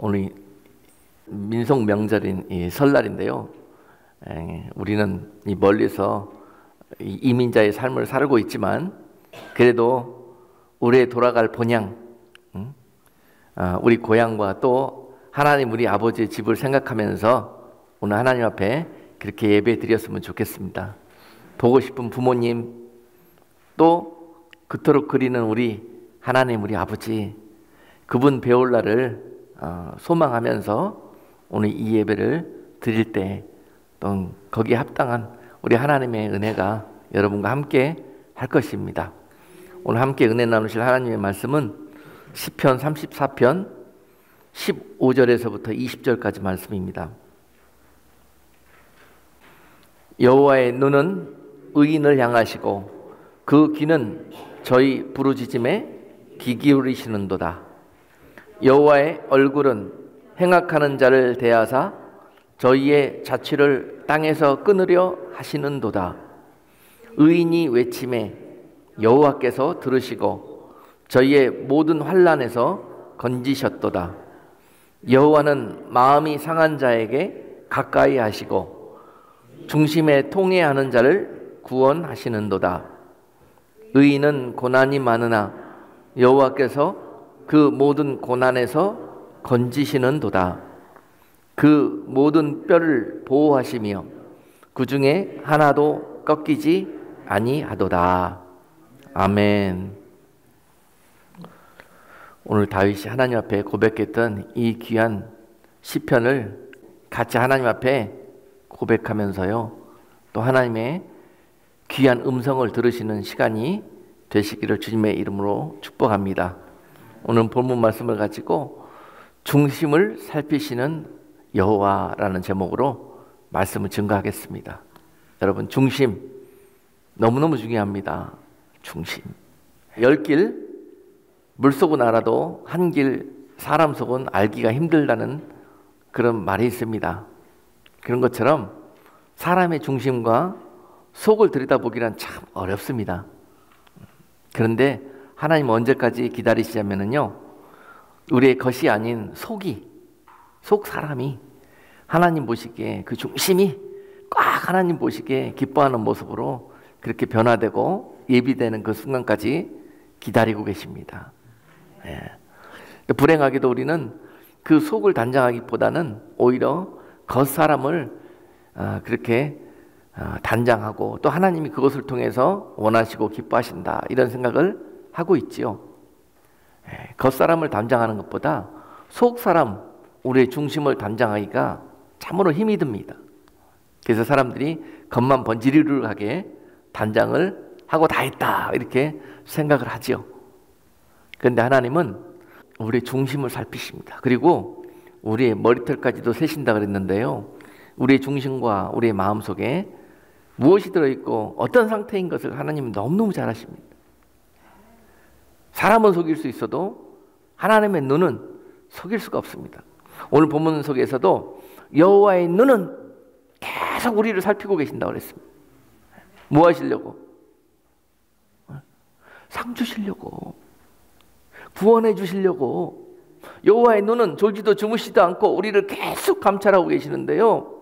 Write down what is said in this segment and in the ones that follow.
오늘 민속 명절인 이 설날인데요. 우리는 이 멀리서 이민자의 삶을 살고 있지만 그래도 우리의 돌아갈 본향, 우리 고향과 또 하나님 우리 아버지의 집을 생각하면서 오늘 하나님 앞에 그렇게 예배 드렸으면 좋겠습니다. 보고 싶은 부모님, 또 그토록 그리는 우리 하나님 우리 아버지, 그분 배울 날을 소망하면서 오늘 이 예배를 드릴 때 또 거기에 합당한 우리 하나님의 은혜가 여러분과 함께 할 것입니다. 오늘 함께 은혜 나누실 하나님의 말씀은 시편 34편 15절에서부터 20절까지 말씀입니다. 여호와의 눈은 의인을 향하시고 그 귀는 저희 부르짖음에 귀 기울이시는도다. 여호와의 얼굴은 행악하는 자를 대하사 저희의 자취를 땅에서 끊으려 하시는도다. 의인이 외침에 여호와께서 들으시고 저희의 모든 환난에서 건지셨도다. 여호와는 마음이 상한 자에게 가까이 하시고 중심에 통회하는 자를 구원하시는도다. 의인은 고난이 많으나 여호와께서 그 모든 고난에서 건지시는도다. 그 모든 뼈를 보호하시며 그 중에 하나도 꺾이지 아니하도다. 아멘. 오늘 다윗이 하나님 앞에 고백했던 이 귀한 시편을 같이 하나님 앞에 고백하면서요, 또 하나님의 귀한 음성을 들으시는 시간이 되시기를 주님의 이름으로 축복합니다. 오늘 본문 말씀을 가지고 중심을 살피시는 여호와라는 제목으로 말씀을 증거하겠습니다. 여러분, 중심 너무너무 중요합니다. 중심. 10길 물속은 알아도 한 길 사람 속은 알기가 힘들다는 그런 말이 있습니다. 그런 것처럼 사람의 중심과 속을 들여다보기란 참 어렵습니다. 그런데 하나님 언제까지 기다리시냐면요, 우리의 것이 아닌 속 사람이 하나님 보시기에 그 중심이 꽉 하나님 보시기에 기뻐하는 모습으로 그렇게 변화되고 예비되는 그 순간까지 기다리고 계십니다. 불행하게도 우리는 그 속을 단장하기보다는 오히려 겉사람을 그렇게 단장하고 또 하나님이 그것을 통해서 원하시고 기뻐하신다, 이런 생각을 하고 있지요. 겉사람을 단장하는 것보다 속사람, 우리의 중심을 단장하기가 참으로 힘이 듭니다. 그래서 사람들이 겉만 번지르르하게 단장을 하고 다 했다, 이렇게 생각을 하지요. 그런데 하나님은 우리의 중심을 살피십니다. 그리고 우리의 머리털까지도 세신다 그랬는데요, 우리의 중심과 우리의 마음속에 무엇이 들어있고 어떤 상태인 것을 하나님은 너무너무 잘 아십니다. 사람은 속일 수 있어도 하나님의 눈은 속일 수가 없습니다. 오늘 본문 속에서도 여호와의 눈은 계속 우리를 살피고 계신다고 그랬습니다. 뭐 하시려고? 상 주시려고, 구원해 주시려고. 여호와의 눈은 졸지도 주무시지도 않고 우리를 계속 감찰하고 계시는데요,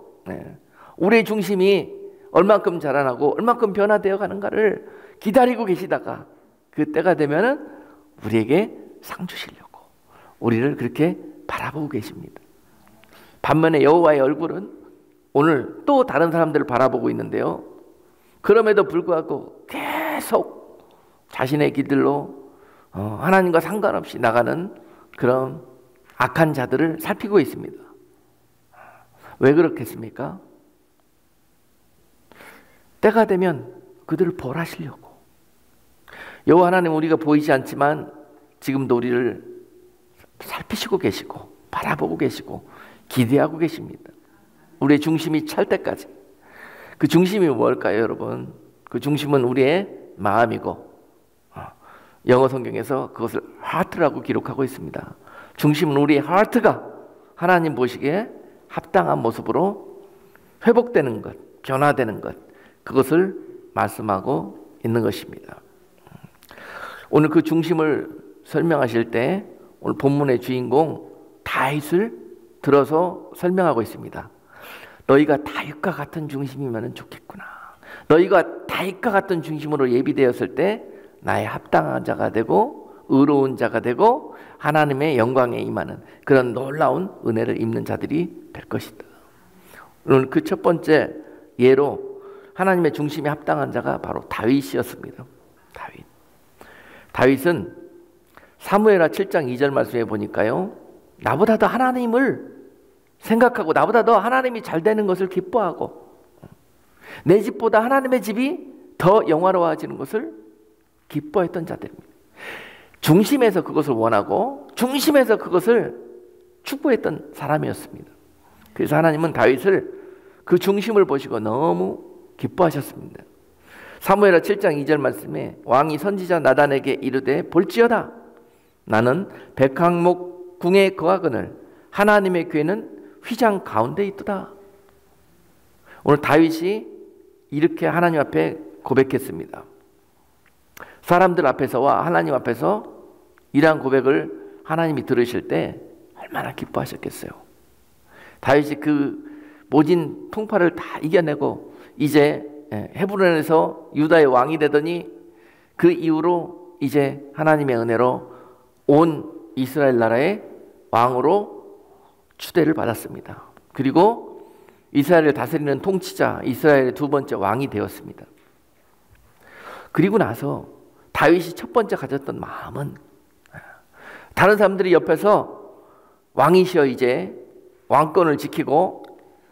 우리의 중심이 얼만큼 자라나고 얼만큼 변화되어 가는가를 기다리고 계시다가 그 때가 되면은 우리에게 상 주시려고 우리를 그렇게 바라보고 계십니다. 반면에 여호와의 얼굴은 오늘 또 다른 사람들을 바라보고 있는데요, 그럼에도 불구하고 계속 자신의 길들로 하나님과 상관없이 나가는 그런 악한 자들을 살피고 있습니다. 왜 그렇겠습니까? 때가 되면 그들을 벌하시려고. 여호와 하나님, 우리가 보이지 않지만 지금도 우리를 살피시고 계시고 바라보고 계시고 기대하고 계십니다. 우리의 중심이 찰 때까지. 그 중심이 뭘까요, 여러분? 그 중심은 우리의 마음이고, 영어 성경에서 그것을 하트라고 기록하고 있습니다. 중심은 우리의 하트가 하나님 보시기에 합당한 모습으로 회복되는 것, 변화되는 것, 그것을 말씀하고 있는 것입니다. 오늘 그 중심을 설명하실 때 오늘 본문의 주인공 다윗을 들어서 설명하고 있습니다. 너희가 다윗과 같은 중심이면 좋겠구나. 너희가 다윗과 같은 중심으로 예비되었을 때 나의 합당한 자가 되고 의로운 자가 되고 하나님의 영광에 임하는 그런 놀라운 은혜를 입는 자들이 될 것이다. 오늘 그 첫 번째 예로 하나님의 중심에 합당한 자가 바로 다윗이었습니다. 다윗은 사무엘하 7장 2절 말씀에 보니까요, 나보다 더 하나님을 생각하고 나보다 더 하나님이 잘 되는 것을 기뻐하고 내 집보다 하나님의 집이 더 영화로워지는 것을 기뻐했던 자들입니다. 중심에서 그것을 원하고 중심에서 그것을 추구했던 사람이었습니다. 그래서 하나님은 다윗을 그 중심을 보시고 너무 기뻐하셨습니다. 사무엘하 7장 2절 말씀에 왕이 선지자 나단에게 이르되 볼지어다 나는 백항목 궁에 거하거늘 하나님의 궤는 휘장 가운데 있도다. 오늘 다윗이 이렇게 하나님 앞에 고백했습니다. 사람들 앞에서와 하나님 앞에서 이러한 고백을 하나님이 들으실 때 얼마나 기뻐하셨겠어요. 다윗이 그 모진 풍파를 다 이겨내고 이제 헤브론에서 유다의 왕이 되더니 그 이후로 이제 하나님의 은혜로 온 이스라엘 나라의 왕으로 추대를 받았습니다. 그리고 이스라엘을 다스리는 통치자, 이스라엘의 두 번째 왕이 되었습니다. 그리고 나서 다윗이 첫 번째 가졌던 마음은 다른 사람들이 옆에서 왕이시여 이제 왕권을 지키고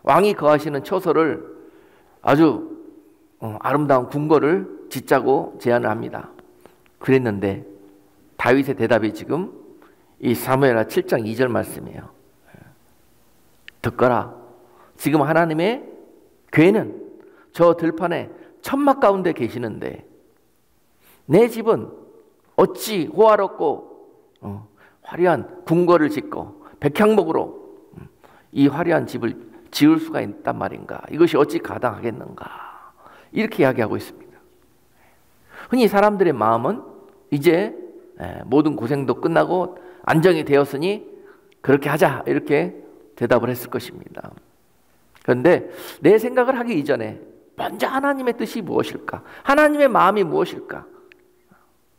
왕이 거하시는 처소를 아주 아름다운 궁궐을 짓자고 제안을 합니다. 그랬는데 다윗의 대답이 지금 이 사무엘하 7장 2절 말씀이에요. 듣거라. 지금 하나님의 궤는 저 들판에 천막 가운데 계시는데 내 집은 어찌 호화롭고 화려한 궁궐을 짓고 백향목으로 이 화려한 집을 지을 수가 있단 말인가? 이것이 어찌 가당하겠는가? 이렇게 이야기하고 있습니다. 흔히 사람들의 마음은 이제 모든 고생도 끝나고 안정이 되었으니 그렇게 하자 이렇게 대답을 했을 것입니다. 그런데 내 생각을 하기 이전에 먼저 하나님의 뜻이 무엇일까? 하나님의 마음이 무엇일까?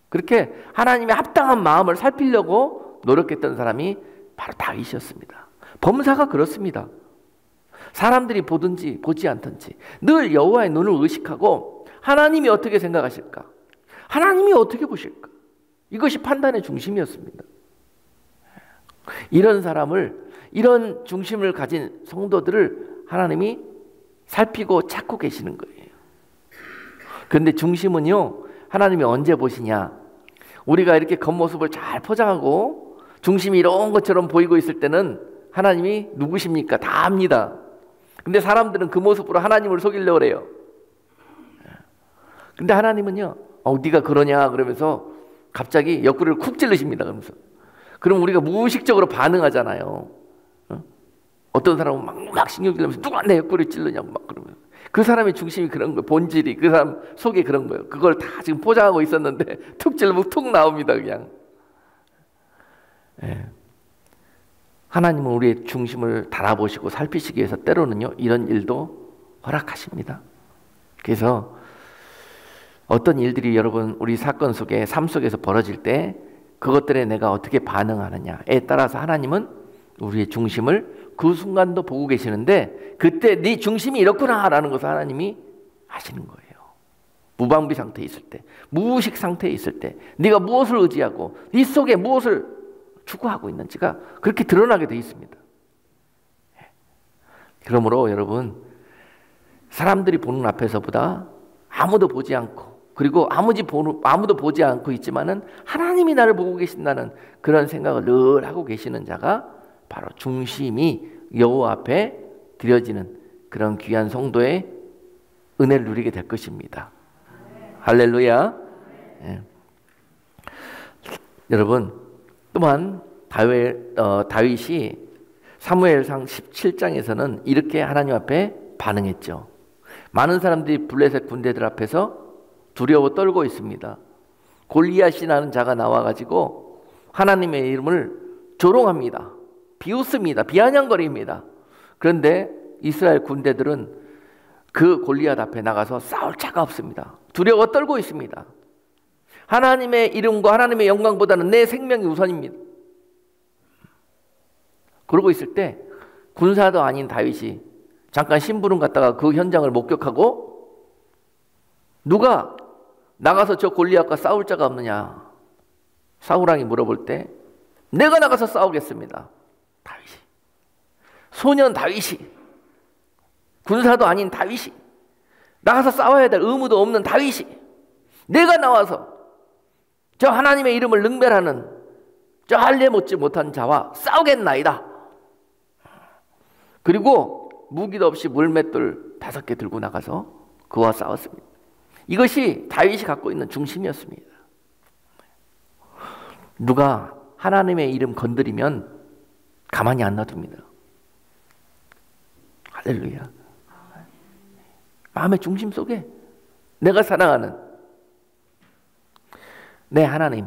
그렇게 하나님의 합당한 마음을 살피려고 노력했던 사람이 바로 다윗이었습니다. 범사가 그렇습니다. 사람들이 보든지 보지 않든지 늘 여호와의 눈을 의식하고 하나님이 어떻게 생각하실까? 하나님이 어떻게 보실까? 이것이 판단의 중심이었습니다. 이런 사람을, 이런 중심을 가진 성도들을 하나님이 살피고 찾고 계시는 거예요. 그런데 중심은요, 하나님이 언제 보시냐? 우리가 이렇게 겉모습을 잘 포장하고 중심이 이런 것처럼 보이고 있을 때는 하나님이 누구십니까? 다 압니다. 근데 사람들은 그 모습으로 하나님을 속이려고 그래요. 근데 하나님은요, 네가 그러냐? 그러면서 갑자기 옆구리를 쿡 찔르십니다. 그러면서. 그럼 우리가 무의식적으로 반응하잖아요. 어떤 사람은 막 신경질내면서 누가 내 옆구리 찔르냐고 막 그러면 그 사람의 중심이 그런 거예요. 본질이 그 사람 속에 그런 거예요. 그걸 다 지금 포장하고 있었는데 툭 찔르면 툭 나옵니다. 그냥. 하나님은 우리의 중심을 달아보시고 살피시기 위해서 때로는요 이런 일도 허락하십니다. 그래서 어떤 일들이 여러분 우리 사건 속에 삶 속에서 벌어질 때 그것들에 내가 어떻게 반응하느냐에 따라서 하나님은 우리의 중심을 그 순간도 보고 계시는데 그때 네 중심이 이렇구나라는 것을 하나님이 아시는 거예요. 무방비 상태에 있을 때, 무의식 상태에 있을 때 네가 무엇을 의지하고 네 속에 무엇을 추구하고 있는지가 그렇게 드러나게 되어 있습니다. 그러므로 여러분 사람들이 보는 앞에서보다 아무도 보지 않고 그리고 아무도 보지 않고 있지만은 하나님이 나를 보고 계신다는 그런 생각을 늘 하고 계시는 자가 바로 중심이 여호와 앞에 드려지는 그런 귀한 성도의 은혜를 누리게 될 것입니다. 할렐루야. 여러분 또한 다윗이 사무엘상 17장에서는 이렇게 하나님 앞에 반응했죠. 많은 사람들이 블레셋 군대들 앞에서 두려워 떨고 있습니다. 골리앗이라는 자가 나와가지고 하나님의 이름을 조롱합니다. 비웃습니다. 비아냥거립니다. 그런데 이스라엘 군대들은 그 골리앗 앞에 나가서 싸울 자가 없습니다. 두려워 떨고 있습니다. 하나님의 이름과 하나님의 영광보다는 내 생명이 우선입니다. 그러고 있을 때 군사도 아닌 다윗이 잠깐 심부름 갔다가 그 현장을 목격하고 누가 나가서 저 골리앗과 싸울 자가 없느냐 사울왕이 물어볼 때 내가 나가서 싸우겠습니다. 다윗이, 소년 다윗이, 군사도 아닌 다윗이, 나가서 싸워야 될 의무도 없는 다윗이 내가 나와서 저 하나님의 이름을 능멸하는 저 할례 못지 못한 자와 싸우겠나이다. 그리고 무기도 없이 물맷돌 5개 들고 나가서 그와 싸웠습니다. 이것이 다윗이 갖고 있는 중심이었습니다. 누가 하나님의 이름 건드리면 가만히 안 놔둡니다. 할렐루야. 마음의 중심 속에 내가 사랑하는 내 하나님,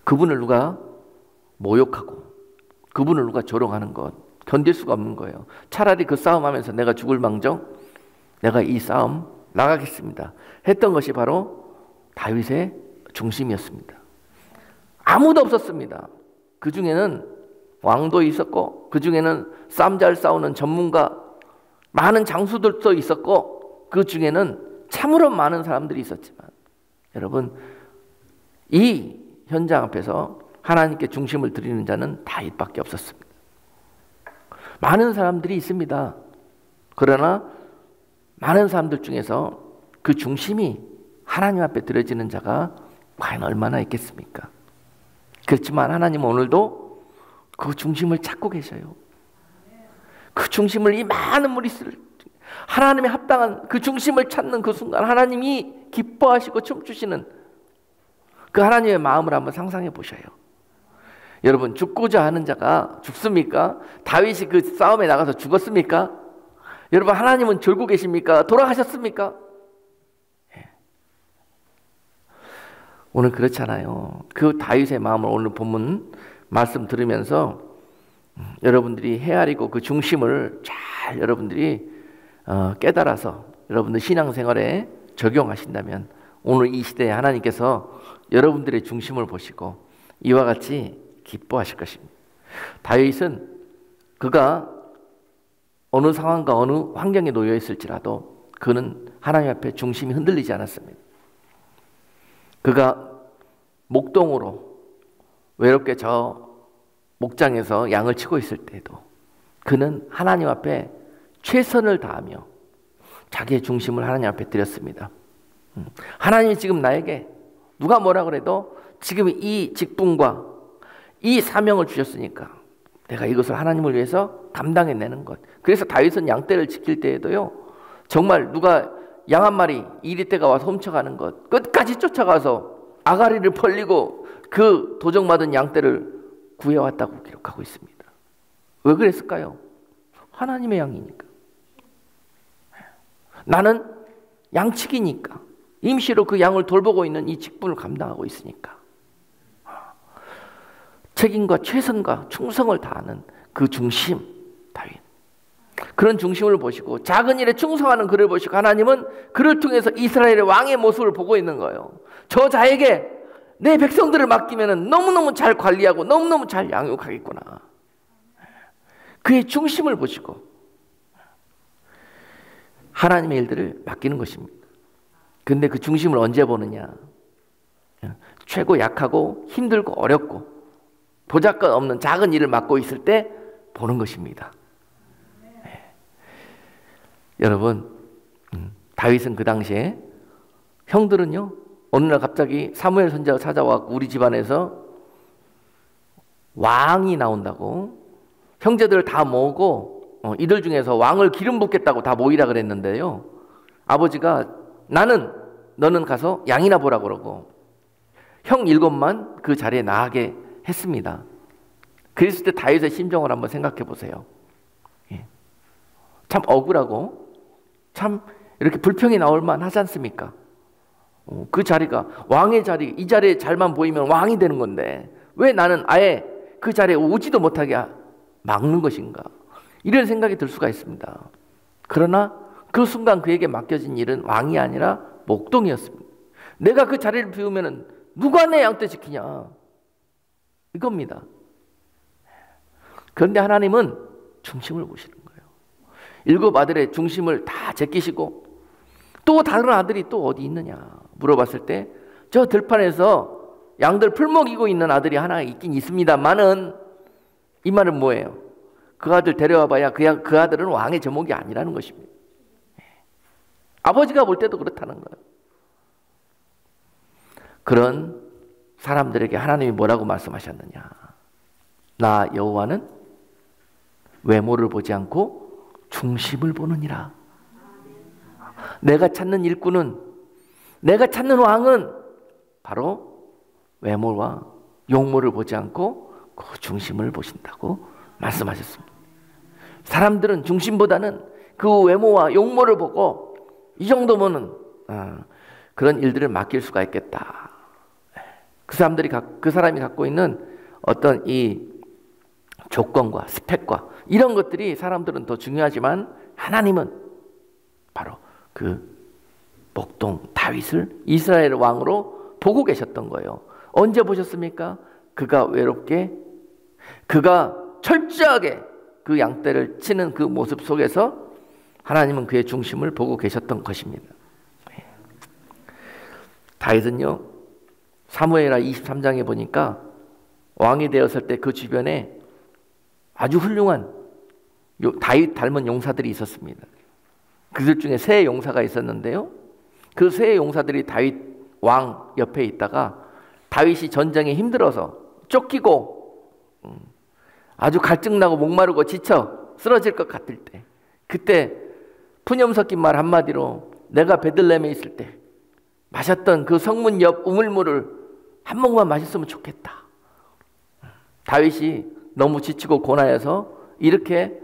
그분을 누가 모욕하고 그분을 누가 조롱하는 것 견딜 수가 없는 거예요. 차라리 그 싸움하면서 내가 죽을 망정 내가 이 싸움 나가겠습니다 했던 것이 바로 다윗의 중심이었습니다. 아무도 없었습니다. 그 중에는 왕도 있었고 그 중에는 싸움 잘 싸우는 전문가 많은 장수들도 있었고 그 중에는 참으로 많은 사람들이 있었지만 여러분 이 현장 앞에서 하나님께 중심을 드리는 자는 다윗밖에 없었습니다. 많은 사람들이 있습니다. 그러나 많은 사람들 중에서 그 중심이 하나님 앞에 드려지는 자가 과연 얼마나 있겠습니까? 그렇지만 하나님은 오늘도 그 중심을 찾고 계셔요. 그 중심을 이 많은 무리수를 하나님의 합당한 그 중심을 찾는 그 순간 하나님이 기뻐하시고 춤추시는 그 하나님의 마음을 한번 상상해 보셔요. 여러분 죽고자 하는 자가 죽습니까? 다윗이 그 싸움에 나가서 죽었습니까? 여러분 하나님은 졸고 계십니까? 돌아가셨습니까? 오늘 그렇잖아요. 그 다윗의 마음을 오늘 본문 말씀 들으면서 여러분들이 헤아리고 그 중심을 잘 여러분들이 깨달아서 여러분들 신앙생활에 적용하신다면 오늘 이 시대에 하나님께서 여러분들의 중심을 보시고 이와 같이 기뻐하실 것입니다. 다윗은 그가 어느 상황과 어느 환경에 놓여 있을지라도 그는 하나님 앞에 중심이 흔들리지 않았습니다. 그가 목동으로 외롭게 저 목장에서 양을 치고 있을 때도 그는 하나님 앞에 최선을 다하며 자기의 중심을 하나님 앞에 드렸습니다. 하나님이 지금 나에게 누가 뭐라 그래도 지금 이 직분과 이 사명을 주셨으니까 내가 이것을 하나님을 위해서 감당해내는 것. 그래서 다윗은 양떼를 지킬 때에도요 정말 누가 양 한 마리 이리떼가 와서 훔쳐가는 것 끝까지 쫓아가서 아가리를 벌리고 그 도적맞은 양떼를 구해왔다고 기록하고 있습니다. 왜 그랬을까요? 하나님의 양이니까. 나는 양치기니까 임시로 그 양을 돌보고 있는 이 직분을 감당하고 있으니까 책임과 최선과 충성을 다하는 그 중심 다윗. 그런 중심을 보시고 작은 일에 충성하는 그를 보시고 하나님은 그를 통해서 이스라엘의 왕의 모습을 보고 있는 거예요. 저 자에게 내 백성들을 맡기면 너무너무 잘 관리하고 너무너무 잘 양육하겠구나. 그의 중심을 보시고 하나님의 일들을 맡기는 것입니다. 근데 그 중심을 언제 보느냐? 최고 약하고 힘들고 어렵고 보잘것 없는 작은 일을 맡고 있을 때 보는 것입니다. 여러분 다윗은 그 당시에 형들은요 어느 날 갑자기 사무엘 선지자가 찾아와 우리 집안에서 왕이 나온다고 형제들을 다 모으고 이들 중에서 왕을 기름 붓겠다고 다 모이라 그랬는데요 아버지가 너는 가서 양이나 보라 그러고 형 7만 그 자리에 나가게 했습니다. 그랬을 때 다윗의 심정을 한번 생각해 보세요. 참 억울하고 참 이렇게 불평이 나올 만하지 않습니까? 그 자리가 왕의 자리, 이 자리에 잘만 보이면 왕이 되는 건데 왜 나는 아예 그 자리에 오지도 못하게 막는 것인가? 이런 생각이 들 수가 있습니다. 그러나 그 순간 그에게 맡겨진 일은 왕이 아니라 목동이었습니다. 내가 그 자리를 비우면 누가 내 양떼 지키냐? 이겁니다. 그런데 하나님은 중심을 보시는 거예요. 7 아들의 중심을 다 제끼시고 또 다른 아들이 또 어디 있느냐 물어봤을 때 저 들판에서 양들 풀 먹이고 있는 아들이 하나 있긴 있습니다만은 이 말은 뭐예요? 그 아들 데려와 봐야 그 아들은 왕의 제목이 아니라는 것입니다. 아버지가 볼 때도 그렇다는 거예요. 그런 사람들에게 하나님이 뭐라고 말씀하셨느냐? 나 여호와는 외모를 보지 않고 중심을 보느니라. 내가 찾는 일꾼은, 내가 찾는 왕은 바로 외모와 용모를 보지 않고 그 중심을 보신다고 말씀하셨습니다. 사람들은 중심보다는 그 외모와 용모를 보고 이 정도면은 그런 일들을 맡길 수가 있겠다. 그 사람이 갖고 있는 어떤 이 조건과 스펙과 이런 것들이 사람들은 더 중요하지만 하나님은 바로 그 목동 다윗을 이스라엘 왕으로 보고 계셨던 거예요. 언제 보셨습니까? 그가 철저하게 그 양떼를 치는 그 모습 속에서 하나님은 그의 중심을 보고 계셨던 것입니다. 다윗은요, 사무엘하 23장에 보니까 왕이 되었을 때 그 주변에 아주 훌륭한 다윗 닮은 용사들이 있었습니다. 그들 중에 세 용사가 있었는데요, 그 세 용사들이 다윗 왕 옆에 있다가 다윗이 전쟁에 힘들어서 쫓기고 아주 갈증나고 목마르고 지쳐 쓰러질 것 같을 때, 그때 푸념 섞인 말 한마디로 내가 베들레헴에 있을 때 마셨던 그 성문 옆 우물물을 한 모금만 마셨으면 좋겠다. 다윗이 너무 지치고 고나해서 이렇게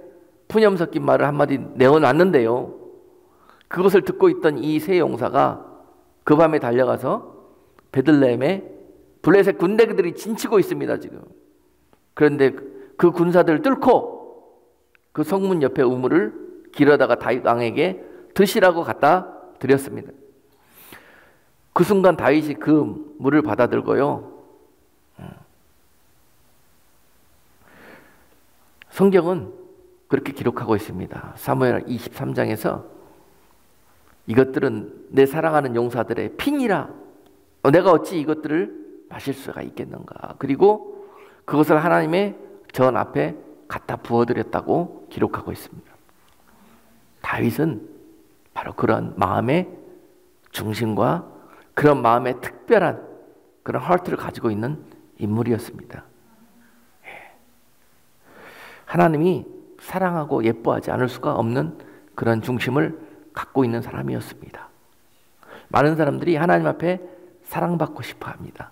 푸념 섞인 말을 한마디 내어놨는데요, 그것을 듣고 있던 이 세 용사가 그 밤에 달려가서 베들레헴에 블레셋 군대들이 진치고 있습니다 지금. 그런데 그 군사들을 뚫고 그 성문 옆에 우물을 길어다가 다윗 왕에게 드시라고 갖다 드렸습니다. 그 순간 다윗이 그 물을 받아들고요, 성경은 그렇게 기록하고 있습니다. 사무엘 23장에서 이것들은 내 사랑하는 용사들의 피니라, 내가 어찌 이것들을 마실 수가 있겠는가. 그리고 그것을 하나님의 전 앞에 갖다 부어드렸다고 기록하고 있습니다. 다윗은 바로 그런 마음의 중심과 그런 마음의 특별한 그런 하트를 가지고 있는 인물이었습니다. 하나님이 사랑하고 예뻐하지 않을 수가 없는 그런 중심을 갖고 있는 사람이었습니다. 많은 사람들이 하나님 앞에 사랑받고 싶어 합니다.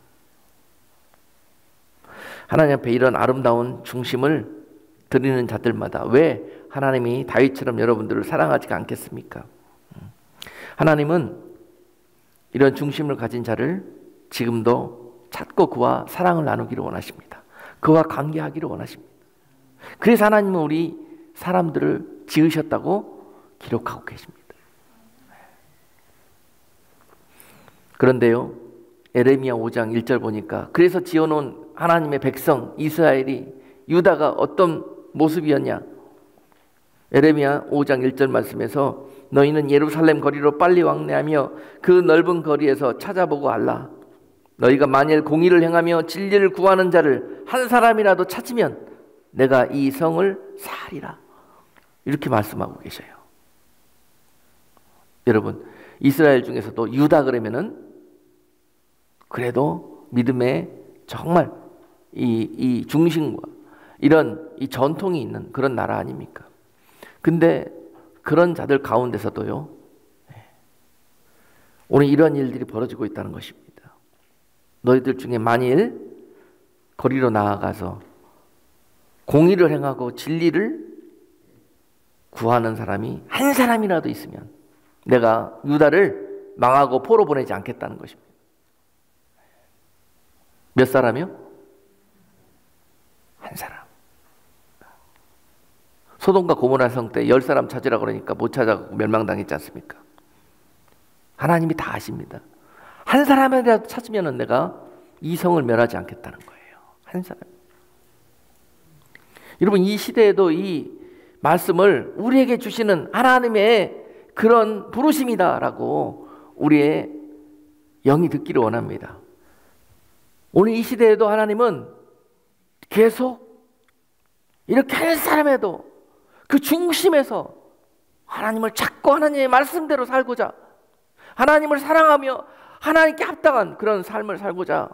하나님 앞에 이런 아름다운 중심을 드리는 자들마다 왜 하나님이 다윗처럼 여러분들을 사랑하지 않겠습니까? 하나님은 이런 중심을 가진 자를 지금도 찾고 그와 사랑을 나누기를 원하십니다. 그와 관계하기를 원하십니다. 그래서 하나님은 우리 사람들을 지으셨다고 기록하고 계십니다. 그런데요, 에레미야 5장 1절 보니까 그래서 지어놓은 하나님의 백성 이스라엘이, 유다가 어떤 모습이었냐? 에레미야 5장 1절 말씀에서 너희는 예루살렘 거리로 빨리 왕래하며 그 넓은 거리에서 찾아보고 알라. 너희가 만일 공의를 행하며 진리를 구하는 자를 한 사람이라도 찾으면 내가 이 성을 사하리라. 이렇게 말씀하고 계셔요. 여러분, 이스라엘 중에서도 유다 그러면은 그래도 믿음에 정말 이 중심과 이런 이 전통이 있는 그런 나라 아닙니까? 근데 그런 자들 가운데서도요, 오늘 이런 일들이 벌어지고 있다는 것입니다. 너희들 중에 만일 거리로 나아가서 공의를 행하고 진리를 구하는 사람이 한 사람이라도 있으면 내가 유다를 망하고 포로 보내지 않겠다는 것입니다. 몇 사람이요? 한 사람. 소돔과 고모라 성 때 10사람 찾으라 그러니까 못 찾아가고 멸망당했지 않습니까? 하나님이 다 아십니다. 한 사람이라도 찾으면 내가 이 성을 멸하지 않겠다는 거예요. 한 사람. 여러분, 이 시대에도 이 말씀을 우리에게 주시는 하나님의 그런 부르심이다라고 우리의 영이 듣기를 원합니다. 오늘 이 시대에도 하나님은 계속 이렇게 한 사람에도 그 중심에서 하나님을 찾고 하나님의 말씀대로 살고자, 하나님을 사랑하며 하나님께 합당한 그런 삶을 살고자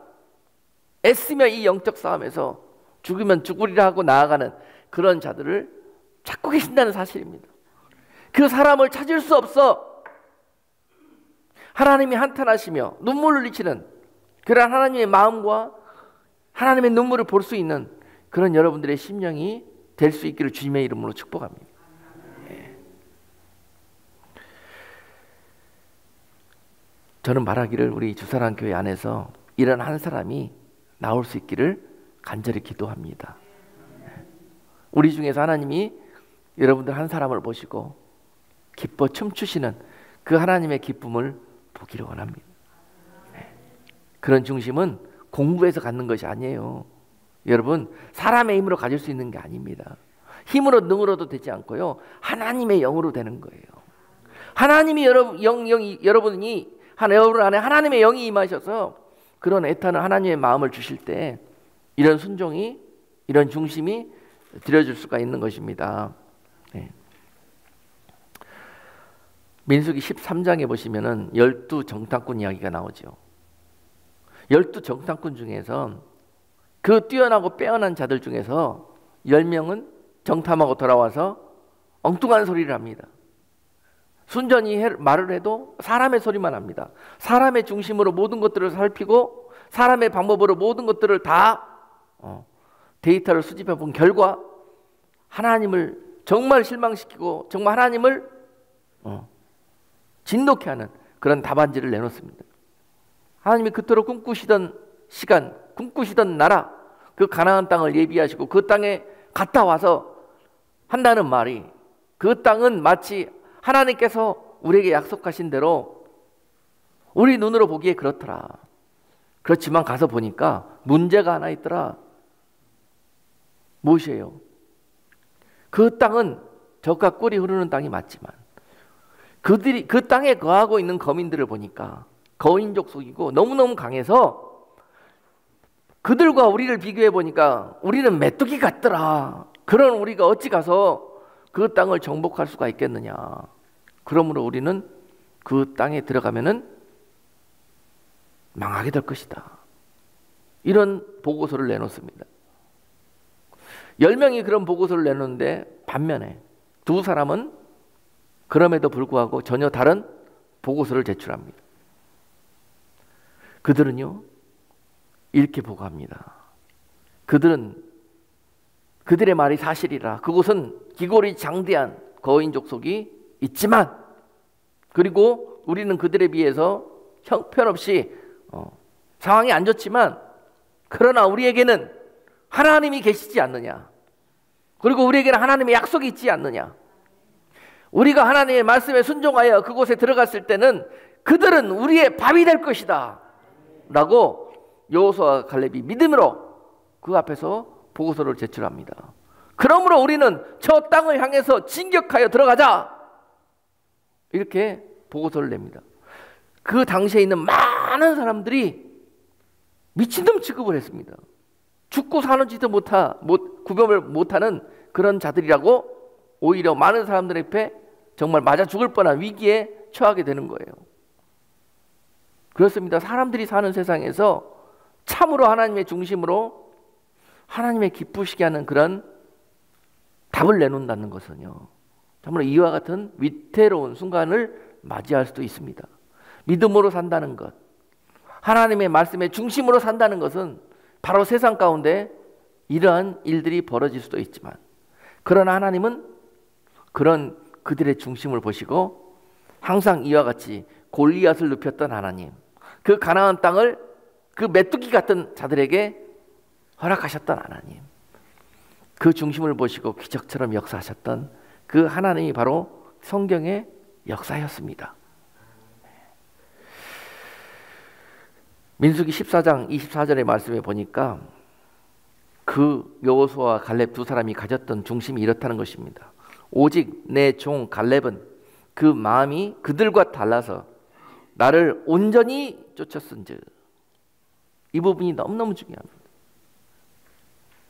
애쓰며 이 영적 싸움에서 죽으면 죽으리라 하고 나아가는 그런 자들을 찾고 계신다는 사실입니다. 그 사람을 찾을 수 없어 하나님이 한탄하시며 눈물을 흘리시는 그런 하나님의 마음과 하나님의 눈물을 볼 수 있는 그런 여러분들의 심령이 될 수 있기를 주님의 이름으로 축복합니다. 저는 말하기를 우리 주사랑교회 안에서 이런 한 사람이 나올 수 있기를 간절히 기도합니다. 우리 중에서 하나님이 여러분들 한 사람을 보시고 기뻐 춤추시는 그 하나님의 기쁨을 보기를 원합니다. 그런 중심은 공부해서 갖는 것이 아니에요. 여러분, 사람의 힘으로 가질 수 있는 게 아닙니다. 힘으로 능으로도 되지 않고요, 하나님의 영으로 되는 거예요. 하나님이 여러분 안에 하나님의 영이 임하셔서 그런 애타는 하나님의 마음을 주실 때 이런 순종이, 이런 중심이 드려질 수가 있는 것입니다. 네. 민수기 13장에 보시면은 12정탐꾼 이야기가 나오죠. 12정탐꾼 중에서 그 뛰어나고 빼어난 자들 중에서 10명은 정탐하고 돌아와서 엉뚱한 소리를 합니다. 순전히 말을 해도 사람의 소리만 합니다. 사람의 중심으로 모든 것들을 살피고 사람의 방법으로 모든 것들을 다 데이터를 수집해 본 결과 하나님을 정말 실망시키고 정말 하나님을 진노케 하는 그런 답안지를 내놓습니다. 하나님이 그토록 꿈꾸시던 시간, 꿈꾸시던 나라, 그 가나안 땅을 예비하시고 그 땅에 갔다 와서 한다는 말이, 그 땅은 마치 하나님께서 우리에게 약속하신 대로 우리 눈으로 보기에 그렇더라. 그렇지만 가서 보니까 문제가 하나 있더라. 무엇이에요? 그 땅은 젖과 꿀이 흐르는 땅이 맞지만 그들이 그 땅에 거하고 있는 거민들을 보니까 거인족 속이고 너무너무 강해서 그들과 우리를 비교해 보니까 우리는 메뚜기 같더라. 그런 우리가 어찌 가서 그 땅을 정복할 수가 있겠느냐. 그러므로 우리는 그 땅에 들어가면은 망하게 될 것이다. 이런 보고서를 내놓습니다. 10명이 그런 보고서를 내놓는데 반면에 두 사람은 그럼에도 불구하고 전혀 다른 보고서를 제출합니다. 그들은요, 이렇게 보고합니다. 그들의 말이 사실이라. 그곳은 기골이 장대한 거인족 속이 있지만, 그리고 우리는 그들에 비해서 형편없이 상황이 안 좋지만, 그러나 우리에게는 하나님이 계시지 않느냐. 그리고 우리에게는 하나님의 약속이 있지 않느냐. 우리가 하나님의 말씀에 순종하여 그곳에 들어갔을 때는 그들은 우리의 밥이 될 것이다 라고 여호수아와 갈렙이 믿음으로 그 앞에서 보고서를 제출합니다. 그러므로 우리는 저 땅을 향해서 진격하여 들어가자, 이렇게 보고서를 냅니다. 그 당시에 있는 많은 사람들이 미친놈 취급을 했습니다. 죽고 사는지도 구별을 못하는 그런 자들이라고 오히려 많은 사람들 앞에 정말 맞아 죽을 뻔한 위기에 처하게 되는 거예요. 그렇습니다. 사람들이 사는 세상에서 참으로 하나님의 중심으로 하나님의 기쁘시게 하는 그런 답을 내놓는다는 것은요, 정말 이와 같은 위태로운 순간을 맞이할 수도 있습니다. 믿음으로 산다는 것, 하나님의 말씀의 중심으로 산다는 것은 바로 세상 가운데 이러한 일들이 벌어질 수도 있지만, 그러나 하나님은 그런 그들의 중심을 보시고 항상 이와 같이 골리앗을 눕혔던 하나님, 그 가나안 땅을 그 메뚜기 같은 자들에게 허락하셨던 하나님, 그 중심을 보시고 기적처럼 역사하셨던 그 하나님이 바로 성경의 역사였습니다. 민수기 14장 24절의 말씀에 보니까 그 여호수아와 갈렙 두 사람이 가졌던 중심이 이렇다는 것입니다. 오직 내 종 갈렙은 그 마음이 그들과 달라서 나를 온전히 쫓았은즉. 이 부분이 너무너무 중요합니다.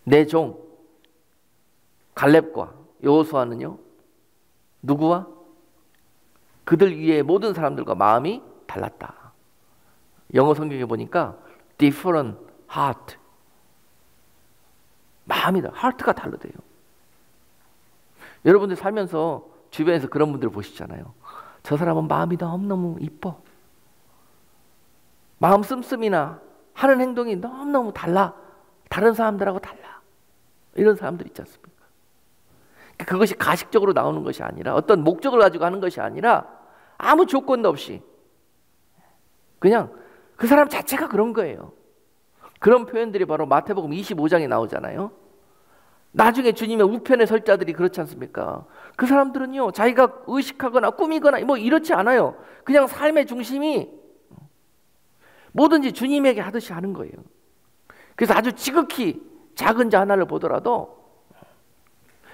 내 종 갈렙과 여호수아는요, 누구와? 그들 위에 모든 사람들과 마음이 달랐다. 영어 성경에 보니까 different heart, 마음이다. heart가 다르대요. 여러분들 살면서 주변에서 그런 분들 보시잖아요. 저 사람은 마음이 너무너무 이뻐. 마음 씀씀이나 하는 행동이 너무너무 달라. 다른 사람들하고 달라. 이런 사람들 있지 않습니까? 그것이 가식적으로 나오는 것이 아니라, 어떤 목적을 가지고 하는 것이 아니라 아무 조건도 없이 그냥 그 사람 자체가 그런 거예요. 그런 표현들이 바로 마태복음 25장에 나오잖아요. 나중에 주님의 우편에 설 자들이 그렇지 않습니까? 그 사람들은요, 자기가 의식하거나 꾸미거나 뭐 이렇지 않아요. 그냥 삶의 중심이 뭐든지 주님에게 하듯이 하는 거예요. 그래서 아주 지극히 작은 자 하나를 보더라도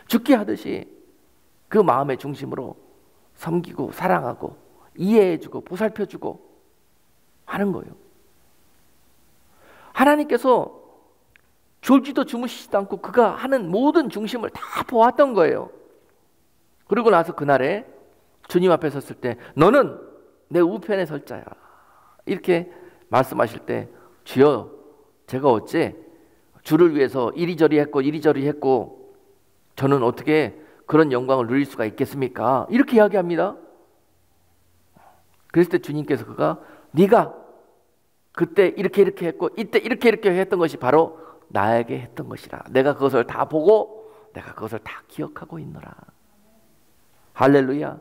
죽게 하듯이 그 마음의 중심으로 섬기고 사랑하고 이해해주고 보살펴주고 하는 거예요. 하나님께서 졸지도 주무시지도 않고 그가 하는 모든 중심을 다 보았던 거예요. 그러고 나서 그날에 주님 앞에 섰을 때 너는 내 우편에 설 자야, 이렇게 말씀하실 때, 주여 제가 어째 주를 위해서 이리저리 했고 저는 어떻게 그런 영광을 누릴 수가 있겠습니까? 이렇게 이야기합니다. 그랬을 때 주님께서 그가 네가 그때 이렇게 했고 이때 이렇게 했던 것이 바로 나에게 했던 것이라. 내가 그것을 다 보고 내가 그것을 다 기억하고 있노라. 할렐루야.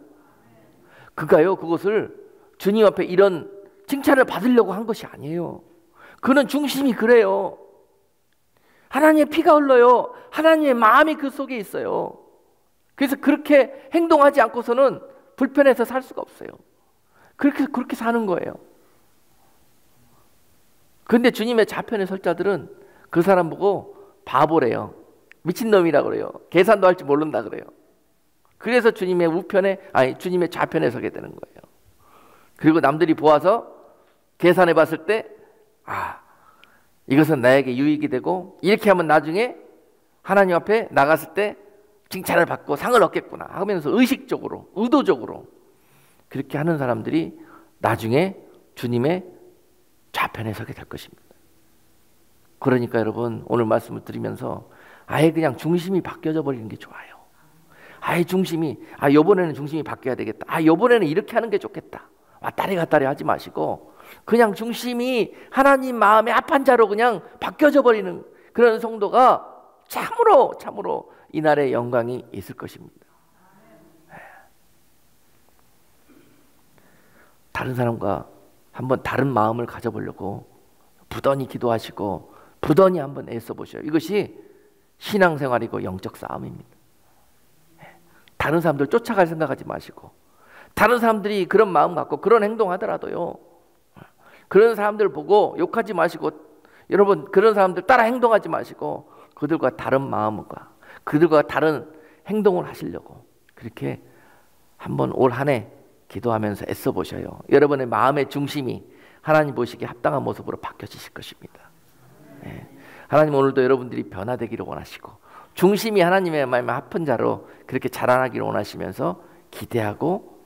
그가요, 그것을 주님 앞에 이런 칭찬을 받으려고 한 것이 아니에요. 그는 중심이 그래요. 하나님의 피가 흘러요. 하나님의 마음이 그 속에 있어요. 그래서 그렇게 행동하지 않고서는 불편해서 살 수가 없어요. 그렇게 사는 거예요. 그런데 주님의 좌편에 설 자들은 그 사람 보고 바보래요. 미친놈이라고 그래요. 계산도 할 줄 모른다 그래요. 그래서 주님의 주님의 좌편에 서게 되는 거예요. 그리고 남들이 보아서 계산해 봤을 때, 이것은 나에게 유익이 되고 이렇게 하면 나중에 하나님 앞에 나갔을 때 칭찬을 받고 상을 얻겠구나 하면서 의식적으로, 의도적으로 그렇게 하는 사람들이 나중에 주님의 좌편에 서게 될 것입니다. 그러니까 여러분, 오늘 말씀을 드리면서 아예 그냥 중심이 바뀌어져 버리는 게 좋아요. 아예 중심이, 이번에는 중심이 바뀌어야 되겠다. 이번에는 이렇게 하는 게 좋겠다. 왔다리 갔다리 하지 마시고 그냥 중심이 하나님 마음의 합한 자로 그냥 바뀌어져 버리는 그런 성도가 참으로 이날의 영광이 있을 것입니다. 다른 사람과 한번 다른 마음을 가져보려고 부단히 기도하시고 부단히 한번 애써 보셔요. 이것이 신앙생활이고 영적 싸움입니다. 다른 사람들 쫓아갈 생각하지 마시고, 다른 사람들이 그런 마음 갖고 그런 행동하더라도요, 그런 사람들 보고 욕하지 마시고, 여러분 그런 사람들 따라 행동하지 마시고 그들과 다른 마음과 그들과 다른 행동을 하시려고 그렇게 한번 올 한 해 기도하면서 애써 보셔요. 여러분의 마음의 중심이 하나님 보시기에 합당한 모습으로 바뀌어지실 것입니다. 하나님 오늘도 여러분들이 변화되기를 원하시고 중심이 하나님의 마음에 합한 자로 그렇게 자라나기를 원하시면서 기대하고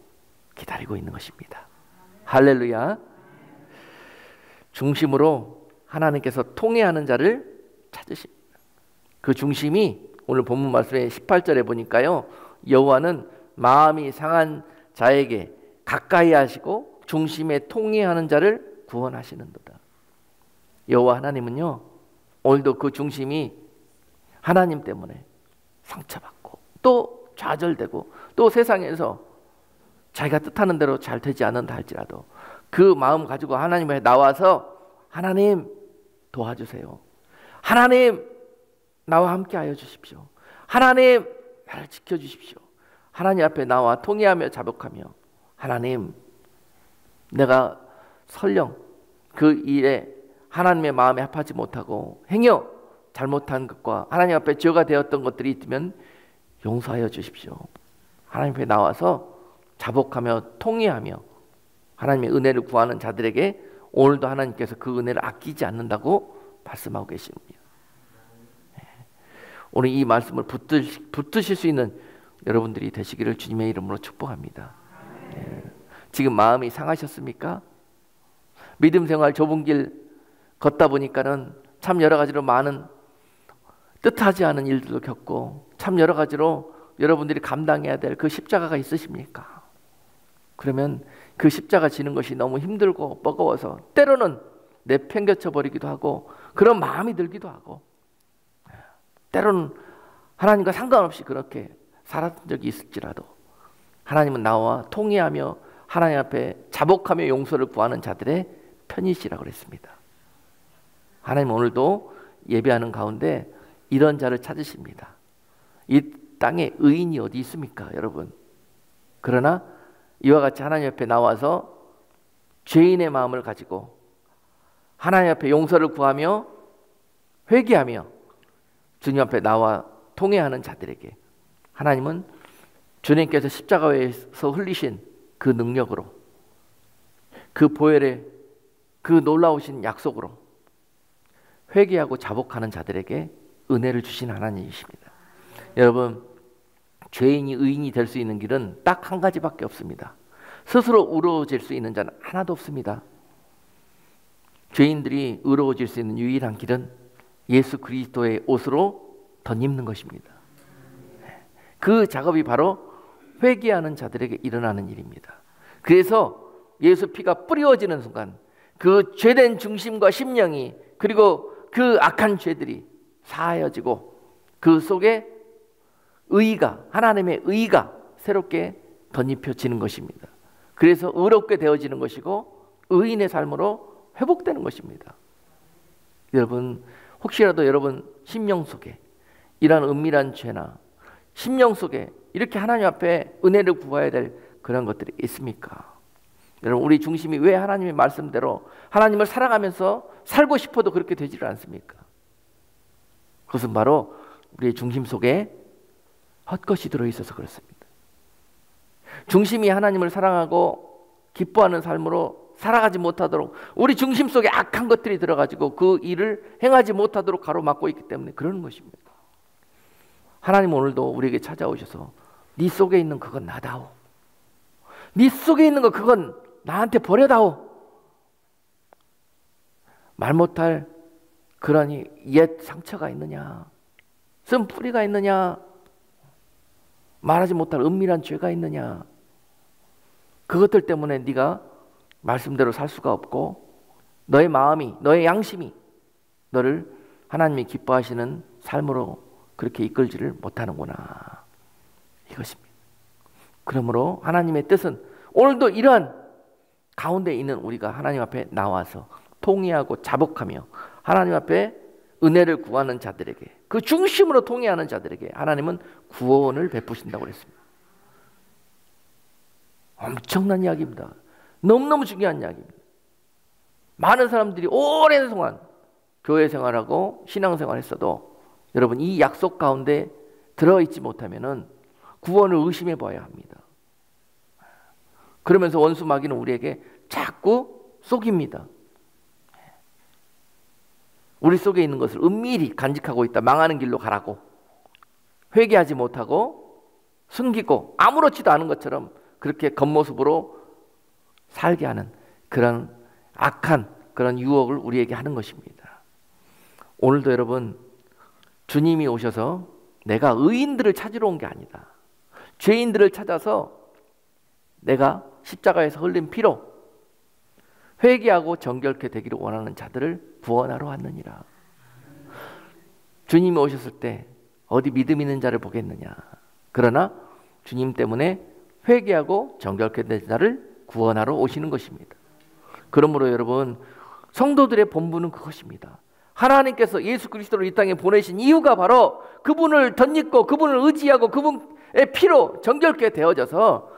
기다리고 있는 것입니다. 할렐루야. 중심으로 하나님께서 통해하는 자를 찾으십니다. 그 중심이 오늘 본문 말씀의 18절에 보니까요, 여호와는 마음이 상한 자에게 가까이 하시고 중심에 통해하는 자를 구원하시는도다. 여호와 하나님은요, 오늘도 그 중심이 하나님 때문에 상처받고 또 좌절되고 또 세상에서 자기가 뜻하는 대로 잘 되지 않는다 할지라도 그 마음 가지고 하나님에 나와서 하나님 도와주세요. 하나님 나와 함께 하여 주십시오. 하나님 나를 지켜주십시오. 하나님 앞에 나와 통회하며 자복하며 하나님 내가 설령 그 일에 하나님의 마음에 합하지 못하고 행여 잘못한 것과 하나님 앞에 죄가 되었던 것들이 있으면 용서하여 주십시오. 하나님 앞에 나와서 자복하며 통회하며 하나님의 은혜를 구하는 자들에게 오늘도 하나님께서 그 은혜를 아끼지 않는다고 말씀하고 계십니다. 오늘 이 말씀을 붙드실 수 있는 여러분들이 되시기를 주님의 이름으로 축복합니다. 지금 마음이 상하셨습니까? 믿음 생활 좁은 길 걷다 보니까는 참 여러 가지로 많은 뜻하지 않은 일들도 겪고 참 여러 가지로 여러분들이 감당해야 될 그 십자가가 있으십니까? 그러면 그 십자가 지는 것이 너무 힘들고 버거워서 때로는 내팽개쳐 버리기도 하고 그런 마음이 들기도 하고 때로는 하나님과 상관없이 그렇게 살았던 적이 있을지라도 하나님은 나와 통회하며 하나님 앞에 자복하며 용서를 구하는 자들의 편이시라고 그랬습니다. 하나님 오늘도 예배하는 가운데 이런 자를 찾으십니다. 이 땅에 의인이 어디 있습니까, 여러분? 그러나 이와 같이 하나님 앞에 나와서 죄인의 마음을 가지고 하나님 앞에 용서를 구하며 회개하며 주님 앞에 나와 통회하는 자들에게 하나님은 주님께서 십자가에서 흘리신 그 능력으로 그 보혈의 그 놀라우신 약속으로 회개하고 자복하는 자들에게 은혜를 주신 하나님이십니다. 여러분, 죄인이 의인이 될 수 있는 길은 딱 한 가지밖에 없습니다. 스스로 의로워질 수 있는 자는 하나도 없습니다. 죄인들이 의로워질 수 있는 유일한 길은 예수 그리스도의 옷으로 덧입는 것입니다. 그 작업이 바로 회개하는 자들에게 일어나는 일입니다. 그래서 예수 피가 뿌려지는 순간 그 죄된 중심과 심령이 그리고 그 악한 죄들이 사하여지고 그 속에 의가 하나님의 의가 새롭게 덧입혀지는 것입니다. 그래서 의롭게 되어지는 것이고 의인의 삶으로 회복되는 것입니다. 여러분 혹시라도 여러분 심령 속에 이러한 은밀한 죄나 심령 속에 이렇게 하나님 앞에 은혜를 구해야 될 그런 것들이 있습니까? 여러분 우리 중심이 왜 하나님의 말씀대로 하나님을 사랑하면서 살고 싶어도 그렇게 되지를 않습니까? 그것은 바로 우리의 중심 속에 헛것이 들어있어서 그렇습니다. 중심이 하나님을 사랑하고 기뻐하는 삶으로 살아가지 못하도록 우리 중심 속에 악한 것들이 들어가지고 그 일을 행하지 못하도록 가로막고 있기 때문에 그러는 것입니다. 하나님 오늘도 우리에게 찾아오셔서 네 속에 있는 그건 나다오. 네 속에 있는 거 그건 나한테 버려다오. 말 못할 그런 옛 상처가 있느냐, 쓴뿌리가 있느냐, 말하지 못할 은밀한 죄가 있느냐, 그것들 때문에 네가 말씀대로 살 수가 없고 너의 마음이 너의 양심이 너를 하나님이 기뻐하시는 삶으로 그렇게 이끌지를 못하는구나, 이것입니다. 그러므로 하나님의 뜻은 오늘도 이러한 가운데 있는 우리가 하나님 앞에 나와서 통회하고 자복하며 하나님 앞에 은혜를 구하는 자들에게 그 중심으로 통회하는 자들에게 하나님은 구원을 베푸신다고 그랬습니다. 엄청난 이야기입니다. 너무너무 중요한 이야기입니다. 많은 사람들이 오랜 동안 교회 생활하고 신앙생활 했어도 여러분 이 약속 가운데 들어있지 못하면은 구원을 의심해 봐야 합니다. 그러면서 원수 마귀는 우리에게 자꾸 속입니다. 우리 속에 있는 것을 은밀히 간직하고 있다. 망하는 길로 가라고. 회개하지 못하고 숨기고 아무렇지도 않은 것처럼 그렇게 겉모습으로 살게 하는 그런 악한 그런 유혹을 우리에게 하는 것입니다. 오늘도 여러분 주님이 오셔서 내가 의인들을 찾으러 온 게 아니다. 죄인들을 찾아서 내가 십자가에서 흘린 피로 회개하고 정결케 되기를 원하는 자들을 구원하러 왔느니라. 주님이 오셨을 때 어디 믿음 있는 자를 보겠느냐. 그러나 주님 때문에 회개하고 정결케 된 자를 구원하러 오시는 것입니다. 그러므로 여러분 성도들의 본분은 그것입니다. 하나님께서 예수 그리스도를 이 땅에 보내신 이유가 바로 그분을 덧입고 그분을 의지하고 그분의 피로 정결케 되어져서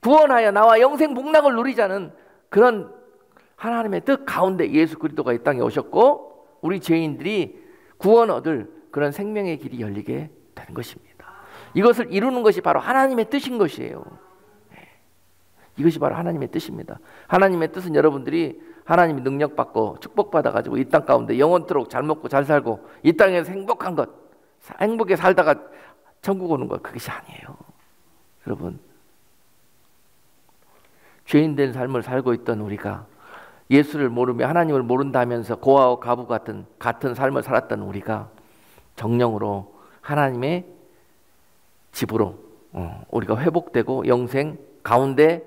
구원하여 나와 영생 복락을 누리자는 그런 하나님의 뜻 가운데 예수 그리스도가 이 땅에 오셨고 우리 죄인들이 구원 얻을 그런 생명의 길이 열리게 되는 것입니다. 이것을 이루는 것이 바로 하나님의 뜻인 것이에요. 이것이 바로 하나님의 뜻입니다. 하나님의 뜻은 여러분들이 하나님의 능력받고 축복받아가지고 이 땅 가운데 영원토록 잘 먹고 잘 살고 이 땅에서 행복한 것, 행복하게 살다가 천국 오는 것, 그것이 아니에요. 여러분, 죄인된 삶을 살고 있던 우리가 예수를 모르며 하나님을 모른다 하면서 고아와 과부 같은 삶을 살았던 우리가 정령으로 하나님의 집으로 우리가 회복되고 영생 가운데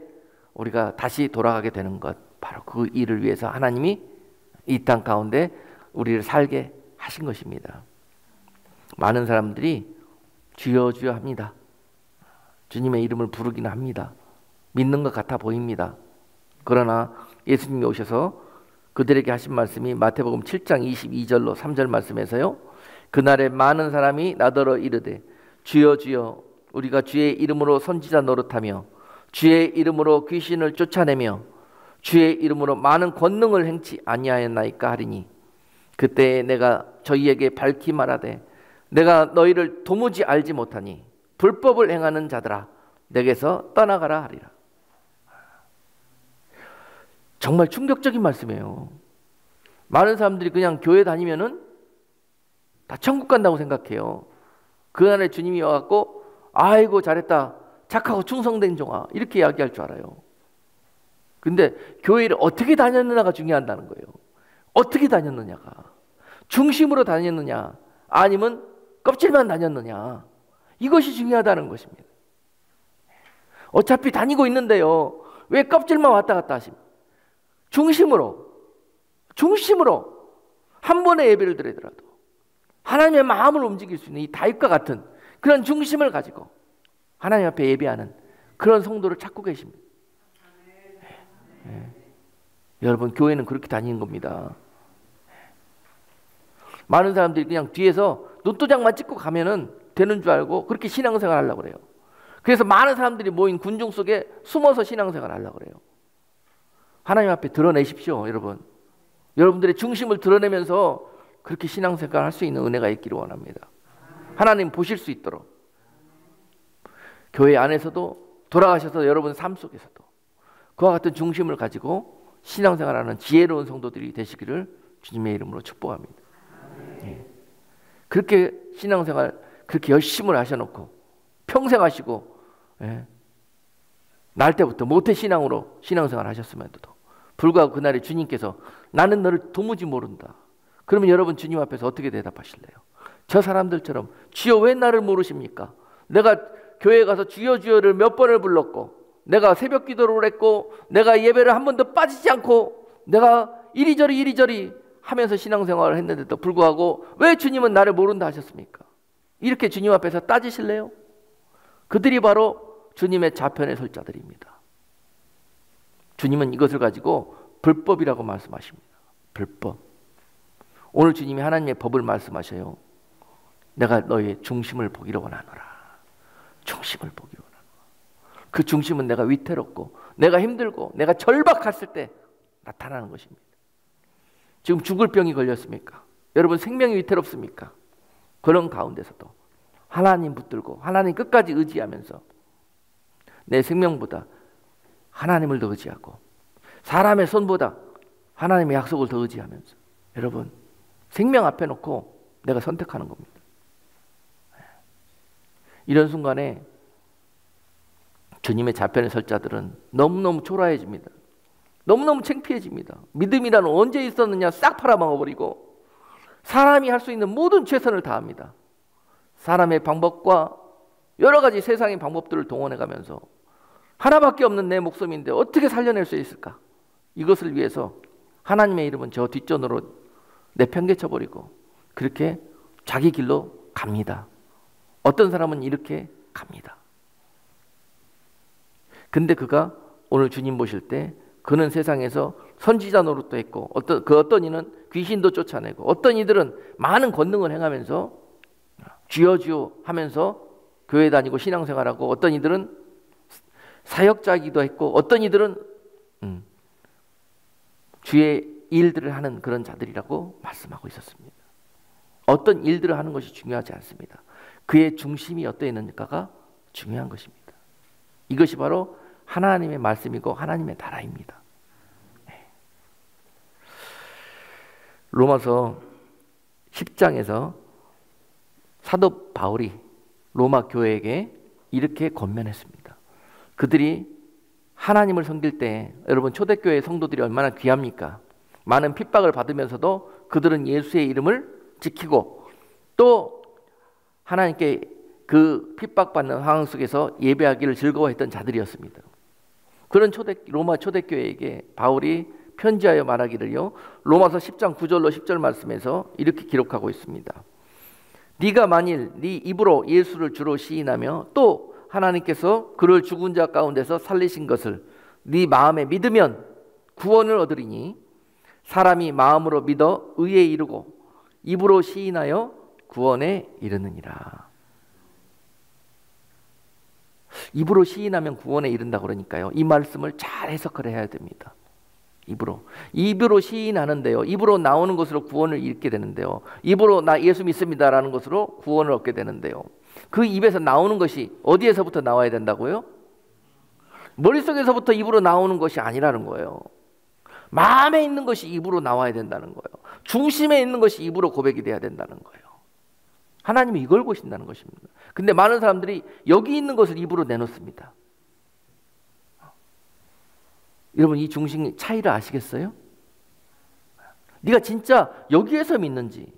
우리가 다시 돌아가게 되는 것, 바로 그 일을 위해서 하나님이 이 땅 가운데 우리를 살게 하신 것입니다. 많은 사람들이 주여 주여 합니다. 주님의 이름을 부르기는 합니다. 믿는 것 같아 보입니다. 그러나 예수님이 오셔서 그들에게 하신 말씀이 마태복음 7장 22절로 3절 말씀에서요, 그날에 많은 사람이 나더러 이르되 주여 주여 우리가 주의 이름으로 선지자 노릇하며 주의 이름으로 귀신을 쫓아내며 주의 이름으로 많은 권능을 행치 아니하였나이까 하리니 그때 내가 저희에게 밝히 말하되 내가 너희를 도무지 알지 못하니 불법을 행하는 자들아 내게서 떠나가라 하리라. 정말 충격적인 말씀이에요. 많은 사람들이 그냥 교회 다니면은 다 천국 간다고 생각해요. 그 안에 주님이 와갖고 아이고 잘했다, 착하고 충성된 종아, 이렇게 이야기할 줄 알아요. 근데 교회를 어떻게 다녔느냐가 중요하다는 거예요. 어떻게 다녔느냐가, 중심으로 다녔느냐 아니면 껍질만 다녔느냐, 이것이 중요하다는 것입니다. 어차피 다니고 있는데요, 왜 껍질만 왔다 갔다 하십니까? 중심으로 한 번의 예배를 드리더라도 하나님의 마음을 움직일 수 있는 이 다윗과 같은 그런 중심을 가지고 하나님 앞에 예배하는 그런 성도를 찾고 계십니다. 여러분, 교회는 그렇게 다니는 겁니다. 많은 사람들이 그냥 뒤에서 눈도장만 찍고 가면은 되는 줄 알고 그렇게 신앙생활 하려고 그래요. 그래서 많은 사람들이 모인 군중 속에 숨어서 신앙생활 하려고 그래요. 하나님 앞에 드러내십시오, 여러분. 여러분들의 중심을 드러내면서 그렇게 신앙생활 할 수 있는 은혜가 있기를 원합니다. 하나님 보실 수 있도록 교회 안에서도 돌아가셔서 여러분 삶 속에서도 그와 같은 중심을 가지고 신앙생활하는 지혜로운 성도들이 되시기를 주님의 이름으로 축복합니다. 그렇게 신앙생활 그렇게 열심히 하셔놓고 평생 하시고 날 때부터 모태신앙으로 신앙생활 하셨음에도 불구하고 그날에 주님께서 나는 너를 도무지 모른다. 그러면 여러분 주님 앞에서 어떻게 대답하실래요? 저 사람들처럼 주여 왜 나를 모르십니까? 내가 교회에 가서 주여 주여를 몇 번을 불렀고 내가 새벽 기도를 했고 내가 예배를 한 번도 빠지지 않고 내가 이리저리 하면서 신앙생활을 했는데도 불구하고 왜 주님은 나를 모른다 하셨습니까? 이렇게 주님 앞에서 따지실래요? 그들이 바로 주님의 좌편에 설 자들입니다. 주님은 이것을 가지고 불법이라고 말씀하십니다. 불법. 오늘 주님이 하나님의 법을 말씀하셔요. 내가 너의 중심을 보기를 원하노라. 중심을 보기를 원하노라. 그 중심은 내가 위태롭고 내가 힘들고 내가 절박했을 때 나타나는 것입니다. 지금 죽을 병이 걸렸습니까? 여러분 생명이 위태롭습니까? 그런 가운데서도 하나님 붙들고 하나님 끝까지 의지하면서 내 생명보다 하나님을 더 의지하고 사람의 손보다 하나님의 약속을 더 의지하면서 여러분 생명 앞에 놓고 내가 선택하는 겁니다. 이런 순간에 주님의 좌편에 설 자들은 너무너무 초라해집니다. 너무너무 창피해집니다. 믿음이란 언제 있었느냐 싹 팔아먹어버리고 사람이 할 수 있는 모든 최선을 다합니다. 사람의 방법과 여러 가지 세상의 방법들을 동원해가면서 하나밖에 없는 내 목숨인데 어떻게 살려낼 수 있을까? 이것을 위해서 하나님의 이름은 저 뒷전으로 내팽개쳐버리고 그렇게 자기 길로 갑니다. 어떤 사람은 이렇게 갑니다. 근데 그가 오늘 주님 보실 때 그는 세상에서 선지자 노릇도 했고 어떤 이는 귀신도 쫓아내고 어떤 이들은 많은 권능을 행하면서 주여 주여 하면서 교회 다니고 신앙생활하고 어떤 이들은 사역자이기도 했고 어떤 이들은 주의 일들을 하는 그런 자들이라고 말씀하고 있었습니다. 어떤 일들을 하는 것이 중요하지 않습니다. 그의 중심이 어떠해 있는가가 중요한 것입니다. 이것이 바로 하나님의 말씀이고 하나님의 나라입니다. 로마서 10장에서 사도 바울이 로마 교회에게 이렇게 권면했습니다. 그들이 하나님을 섬길 때 여러분 초대교회 성도들이 얼마나 귀합니까? 많은 핍박을 받으면서도 그들은 예수의 이름을 지키고 또 하나님께 그 핍박받는 상황 속에서 예배하기를 즐거워했던 자들이었습니다. 그런 로마 초대교회에게 바울이 편지하여 말하기를요, 로마서 10장 9절로 10절 말씀에서 이렇게 기록하고 있습니다. 네가 만일 네 입으로 예수를 주로 시인하며 또 하나님께서 그를 죽은 자 가운데서 살리신 것을 네 마음에 믿으면 구원을 얻으리니 사람이 마음으로 믿어 의에 이르고 입으로 시인하여 구원에 이르느니라. 입으로 시인하면 구원에 이른다 그러니까요, 이 말씀을 잘 해석을 해야 됩니다. 입으로 시인하는데요, 입으로 나오는 것으로 구원을 잃게 되는데요, 입으로 나 예수 믿습니다라는 것으로 구원을 얻게 되는데요, 그 입에서 나오는 것이 어디에서부터 나와야 된다고요? 머릿속에서부터 입으로 나오는 것이 아니라는 거예요. 마음에 있는 것이 입으로 나와야 된다는 거예요. 중심에 있는 것이 입으로 고백이 돼야 된다는 거예요. 하나님이 이걸 보신다는 것입니다. 근데 많은 사람들이 여기 있는 것을 입으로 내놓습니다. 여러분, 이 중심 차이를 아시겠어요? 네가 진짜 여기에서 믿는지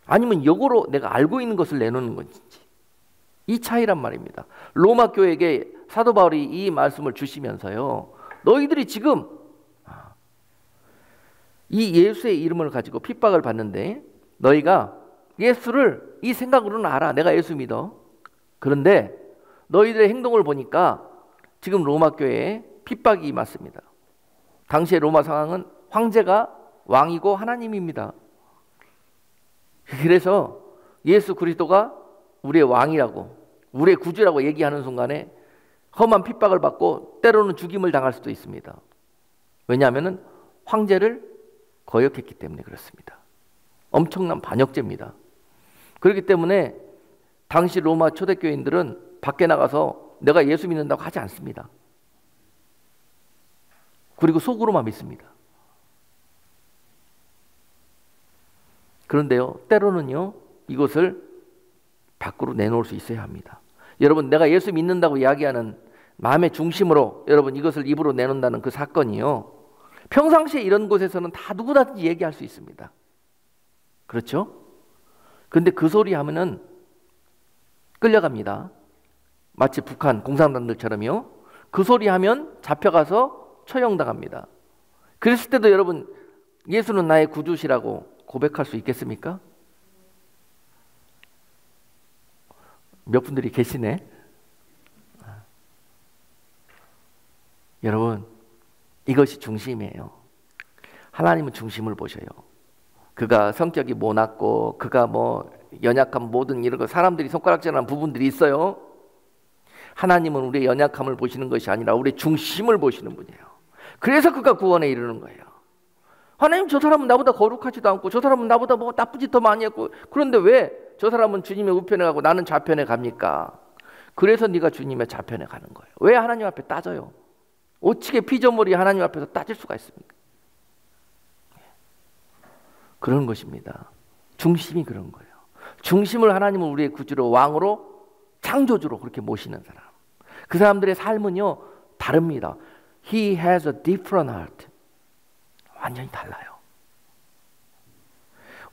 아니면 역으로 내가 알고 있는 것을 내놓는 건지, 이 차이란 말입니다. 로마 교회에게 사도 바울이 이 말씀을 주시면서요, 너희들이 지금 이 예수의 이름을 가지고 핍박을 받는데 너희가 예수를 이 생각으로는 알아. 내가 예수 믿어. 그런데 너희들의 행동을 보니까 지금 로마 교회에 핍박이 임했습니다. 당시의 로마 상황은 황제가 왕이고 하나님입니다. 그래서 예수 그리스도가 우리의 왕이라고, 우리의 구주라고 얘기하는 순간에 험한 핍박을 받고 때로는 죽임을 당할 수도 있습니다. 왜냐하면 황제를 거역했기 때문에 그렇습니다. 엄청난 반역죄입니다. 그렇기 때문에 당시 로마 초대교인들은 밖에 나가서 내가 예수 믿는다고 하지 않습니다. 그리고 속으로만 믿습니다. 그런데요, 때로는요, 이것을 밖으로 내놓을 수 있어야 합니다. 여러분, 내가 예수 믿는다고 이야기하는 마음의 중심으로 여러분 이것을 입으로 내놓는다는 그 사건이요, 평상시에 이런 곳에서는 다 누구든지 얘기할 수 있습니다. 그렇죠? 그런데 그 소리 하면은 끌려갑니다. 마치 북한 공산당들처럼요. 그 소리 하면 잡혀가서 처형당합니다. 그랬을 때도 여러분, 예수는 나의 구주시라고 고백할 수 있겠습니까? 몇 분들이 계시네. 여러분, 이것이 중심이에요. 하나님은 중심을 보셔요. 그가 성격이 모났고 그가 연약한 모든 이런 거, 사람들이 손가락질하는 부분들이 있어요. 하나님은 우리의 연약함을 보시는 것이 아니라 우리의 중심을 보시는 분이에요. 그래서 그가 구원에 이르는 거예요. 하나님, 저 사람은 나보다 거룩하지도 않고 저 사람은 나보다 나쁜 짓 더 많이 했고, 그런데 왜 저 사람은 주님의 우편에 가고 나는 좌편에 갑니까? 그래서 네가 주님의 좌편에 가는 거예요. 왜 하나님 앞에 따져요? 오치게 피조물이 하나님 앞에서 따질 수가 있습니까? 그런 것입니다. 중심이 그런 거예요. 중심을 하나님은 우리의 구주로, 왕으로, 창조주로 그렇게 모시는 사람. 그 사람들의 삶은요, 다릅니다. He has a different heart. 완전히 달라요.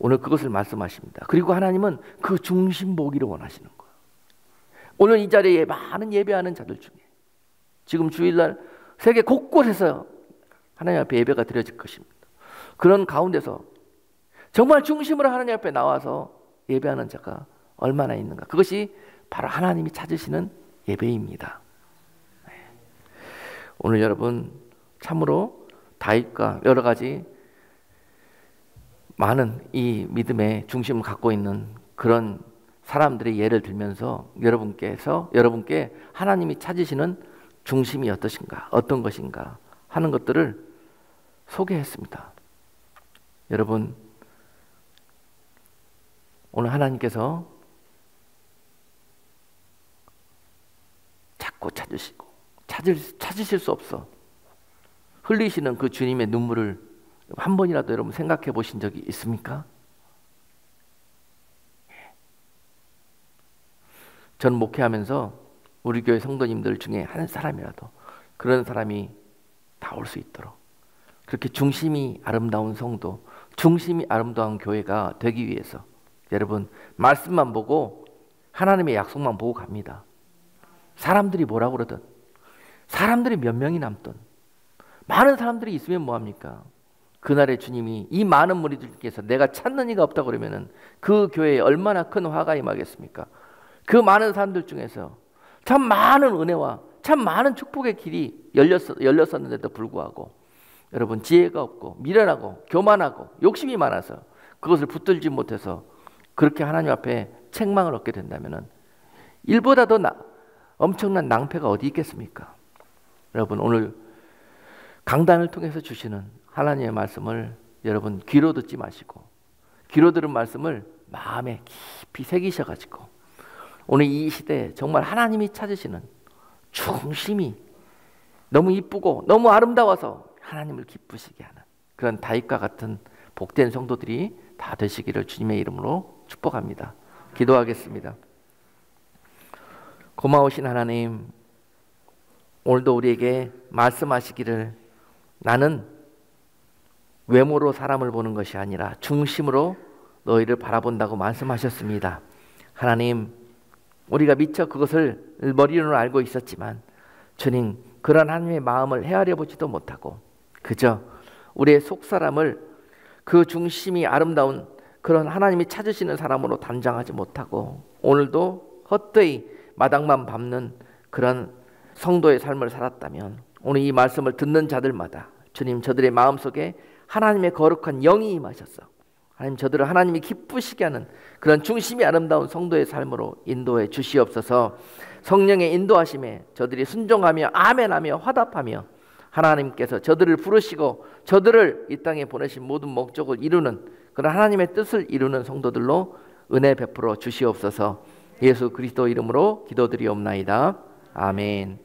오늘 그것을 말씀하십니다. 그리고 하나님은 그 중심 보기를 원하시는 거예요. 오늘 이 자리에 많은 예배하는 자들 중에 지금 주일날 세계 곳곳에서 하나님 앞에 예배가 드려질 것입니다. 그런 가운데서 정말 중심으로 하나님 앞에 나와서 예배하는 자가 얼마나 있는가. 그것이 바로 하나님이 찾으시는 예배입니다. 오늘 여러분, 참으로 다윗과 여러 가지 많은 이 믿음의 중심을 갖고 있는 그런 사람들의 예를 들면서 여러분께 하나님이 찾으시는 중심이 어떠신가, 어떤 것인가 하는 것들을 소개했습니다. 여러분, 오늘 하나님께서 자꾸 찾으시고 찾으실 수 없어 흘리시는 그 주님의 눈물을 한 번이라도 여러분 생각해 보신 적이 있습니까? 전 목회하면서 우리 교회 성도님들 중에 한 사람이라도 그런 사람이 다 올 수 있도록 그렇게 중심이 아름다운 성도, 중심이 아름다운 교회가 되기 위해서 여러분 말씀만 보고 하나님의 약속만 보고 갑니다. 사람들이 뭐라고 그러든 사람들이 몇 명이 남든 많은 사람들이 있으면 뭐합니까? 그날에 주님이 이 많은 무리들께서 내가 찾는 이가 없다고 그러면은 그 교회에 얼마나 큰 화가 임하겠습니까? 그 많은 사람들 중에서 참 많은 은혜와 참 많은 축복의 길이 열렸었는데도 불구하고 여러분 지혜가 없고 미련하고 교만하고 욕심이 많아서 그것을 붙들지 못해서 그렇게 하나님 앞에 책망을 얻게 된다면은 일보다 더 엄청난 낭패가 어디 있겠습니까? 여러분 오늘 강단을 통해서 주시는 하나님의 말씀을 여러분 귀로 듣지 마시고 귀로 들은 말씀을 마음에 깊이 새기셔가지고 오늘 이 시대에 정말 하나님이 찾으시는 중심이 너무 이쁘고 너무 아름다워서 하나님을 기쁘시게 하는 그런 다윗과 같은 복된 성도들이 다 되시기를 주님의 이름으로 축복합니다. 기도하겠습니다. 고마우신 하나님, 오늘도 우리에게 말씀하시기를 나는 외모로 사람을 보는 것이 아니라 중심으로 너희를 바라본다고 말씀하셨습니다. 하나님, 우리가 미처 그것을 머리로는 알고 있었지만 주님, 그런 하나님의 마음을 헤아려 보지도 못하고 그저 우리의 속사람을 그 중심이 아름다운 그런 하나님이 찾으시는 사람으로 단장하지 못하고 오늘도 헛되이 마당만 밟는 그런 성도의 삶을 살았다면 오늘 이 말씀을 듣는 자들마다 주님 저들의 마음속에 하나님의 거룩한 영이 임하셔서 하나님 저들을 하나님이 기쁘시게 하는 그런 중심이 아름다운 성도의 삶으로 인도해 주시옵소서. 성령의 인도하심에 저들이 순종하며 아멘하며 화답하며 하나님께서 저들을 부르시고 저들을 이 땅에 보내신 모든 목적을 이루는 그런 하나님의 뜻을 이루는 성도들로 은혜 베풀어 주시옵소서. 예수 그리스도 이름으로 기도드리옵나이다. 아멘.